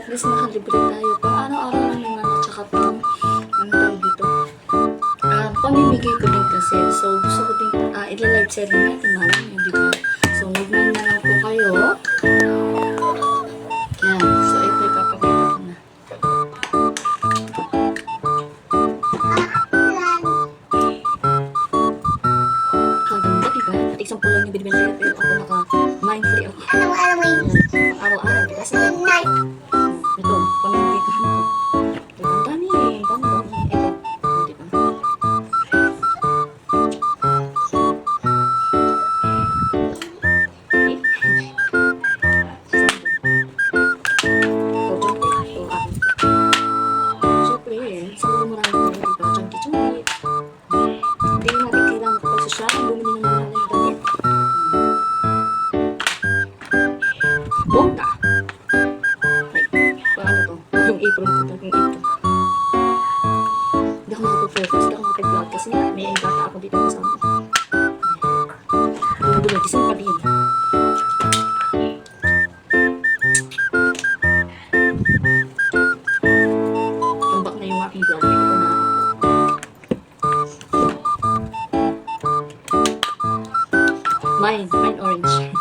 least nakalibre tayo. Pang araw-araw lang naman at saka pang, ano tawag dito? Pamimigay ko din kasi. So, gusto ko din, ila-live selling natin. Mahal yun, di ba? So, mag-mail na lang po kayo. Yan. So, ito ipapakita ko na. Kaganda, diba? At isang pulang yung binibili nila, pero ako naka-mind free ako. Araw-araw, diba? So, ito, pamimigay ko ito. Ang dami eh. Ang dami. Ito. Diba? Bongga! Ay, paano to? Yung apron ko, yung apron. Hindi ako makapag-focus, hindi ako makapag-vlog kasi nga, may bata ako dito sa ano. Yung gulo, isang pa din. Tambak na yung aking vlog. Ito na. Mine orange.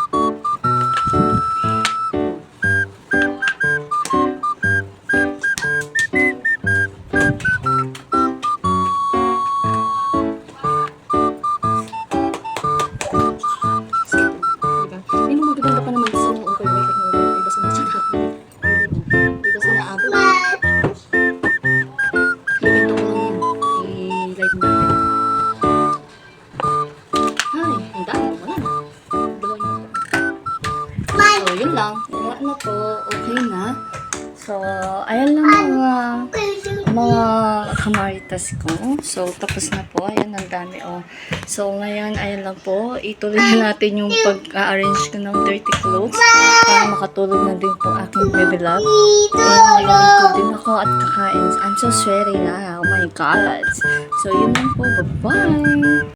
So, yun lang. Wala na po. Okay na. So, ayan lang mga kamaritas ko. So, tapos na po. Ayan, ang dami. Oh. So, ngayon, ayan lang po. Ituloy na natin yung pag-arrange ko ng dirty clothes para makatulog na din po aking baby love. And ngayon ko din ako at kakain. I'm so sweaty na. Oh my God. So, yun lang po. Bye-bye!